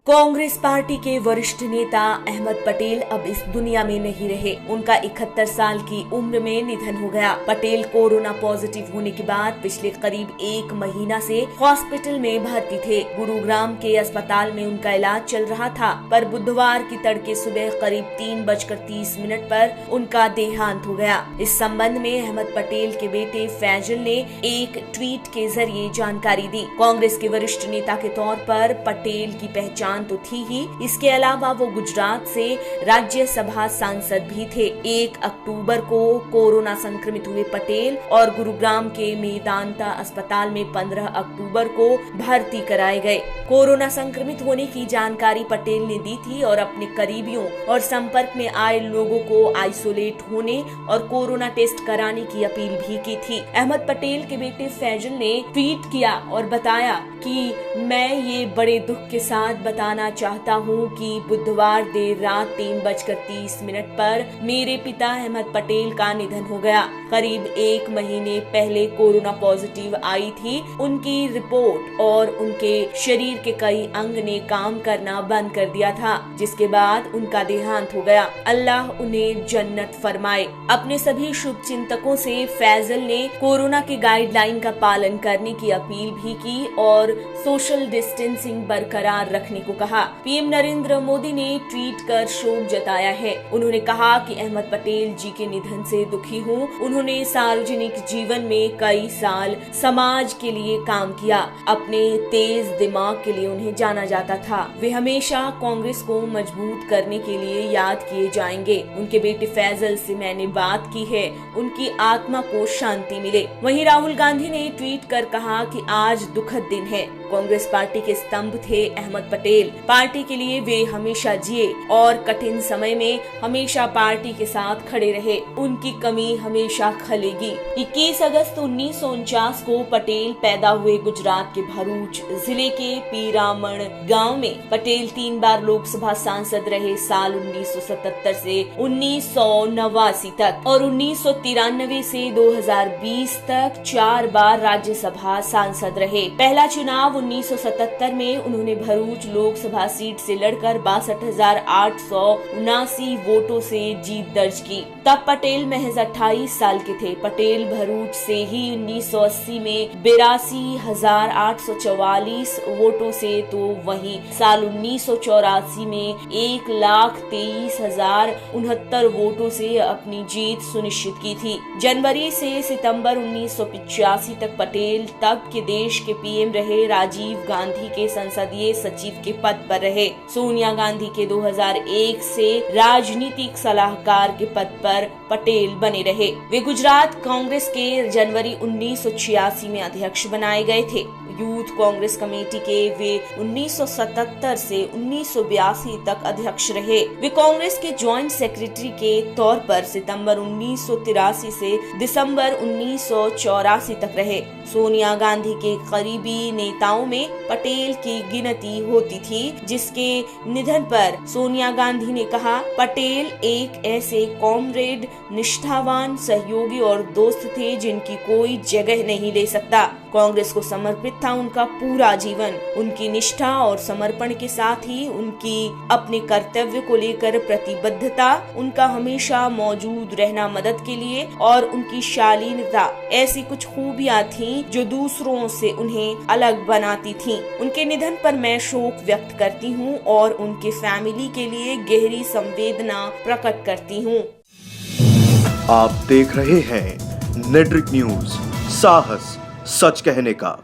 Congress party के वरिष्ठ नेता अहमद पटेल अब इस दुनिया में नहीं रहे। उनका 71 साल की उम्र में निधन हो गया। पटेल कोरोना पॉजिटिव होने के बाद पिछले करीब 1 महीना से हॉस्पिटल में भर्ती थे। गुरुग्राम के अस्पताल में उनका इलाज चल रहा था, पर बुधवार की तड़के सुबह करीब 3:30 पर उनका देहांत हो गया। इस संबंध में अहमद पटेल के बेटे फैजल ने एक ट्वीट के जरिए जानकारी दी। कांग्रेस के वरिष्ठ नेता के तौर पर पटेल की पहचान तो थी ही, इसके अलावा वो गुजरात से राज्यसभा सांसद भी थे। 1 अक्टूबर को कोरोना संक्रमित हुए पटेल और गुरुग्राम के मेदांता अस्पताल में 15 अक्टूबर को भर्ती कराए गए। कोरोना संक्रमित होने की जानकारी पटेल ने दी थी और अपने करीबियों और संपर्क में आए लोगों को आइसोलेट होने और कोरोना टेस्ट कराने की अपील भी की थी। अहमद पटेल के बेटे फैजल ने ट्वीट किया और बताया कि मैं ये बड़े दुख के साथ बताना चाहता हूँ कि बुधवार देर रात 3:30 पर मेरे पिता अहमद पटेल का निधन हो गया। करीब 1 महीने पहले कोरोना पॉजिटिव आई थी। उनकी रिपोर्ट और उनके शरीर के कई अंग ने काम करना बंद कर दिया था, जिसके बाद उनका देहांत हो गया। अल्लाह उन्हें जन्नत फरमाए। अपने सभी शुभ चिंतकों से फैजल ने कोरोना के गाइडलाइन का पालन करने की अपील भी की और सोशल डिस्टेंसिंग बरकरार रखने को कहा। पीएम नरेंद्र मोदी ने ट्वीट कर शोक जताया है। उन्होंने कहा कि अहमद पटेल जी के निधन से दुखी हूँ। उन्होंने सार्वजनिक जीवन में कई साल समाज के लिए काम किया। अपने तेज दिमाग के लिए उन्हें जाना जाता था। वे हमेशा कांग्रेस को मजबूत करने के लिए याद किए जाएंगे। उनके बेटे फैजल से मैंने बात की है, उनकी आत्मा को शांति मिले। वहीं राहुल गांधी ने ट्वीट कर कहा कि आज दुखद दिन है। कांग्रेस पार्टी के स्तंभ थे अहमद पटेल। पार्टी के लिए वे हमेशा जिए और कठिन समय में हमेशा पार्टी के साथ खड़े रहे। उनकी कमी हमेशा खलेगी। 21 अगस्त 1949 को पटेल पैदा हुए गुजरात के भरूच जिले के पीरामण गांव में। पटेल 3 बार लोकसभा सांसद रहे। साल 1977 से 1989 तक और 1993 से 2020 तक 4 बार राज्यसभा सांसद रहे। पहला चुनाव 1977 में उन्होंने भरूच लोकसभा सीट से लड़कर 62,879 वोटों से जीत दर्ज की। तब पटेल महज 28 साल के थे। पटेल भरूच से ही 1980 में 82,844 वोटों से, तो वहीं साल 1984 में 1,23,069 वोटों से अपनी जीत सुनिश्चित की थी। जनवरी से सितंबर 1985 तक पटेल तब के देश के पीएम रहे। राजीव गांधी के संसदीय सचिव के पद पर रहे। सोनिया गांधी के 2001 से राजनीतिक सलाहकार के पद पर पटेल बने रहे। वे गुजरात कांग्रेस के जनवरी 1986 में अध्यक्ष बनाए गए थे। यूथ कांग्रेस कमेटी के वे 1977 से 1982 तक अध्यक्ष रहे। वे कांग्रेस के ज्वाइंट सेक्रेटरी के तौर पर सितंबर 1983 से दिसंबर 1984 तक रहे। सोनिया गांधी के करीबी नेताओं में पटेल की गिनती होती थी, जिसके निधन पर सोनिया गांधी ने कहा, पटेल एक ऐसे कॉमरेड, निष्ठावान सहयोगी और दोस्त थे जिनकी कोई जगह नहीं ले सकता। कांग्रेस को समर्पित था उनका पूरा जीवन। उनकी निष्ठा और समर्पण के साथ ही उनकी अपने कर्तव्य को लेकर प्रतिबद्धता, उनका हमेशा मौजूद रहना मदद के लिए और उनकी शालीनता, ऐसी कुछ खूबियां थीं जो दूसरों से उन्हें अलग बनाती थीं। उनके निधन पर मैं शोक व्यक्त करती हूं और उनके फैमिली के लिए गहरी संवेदना प्रकट करती हूं। आप देख रहे हैं नेट्रिक न्यूज, साहस सच कहने का।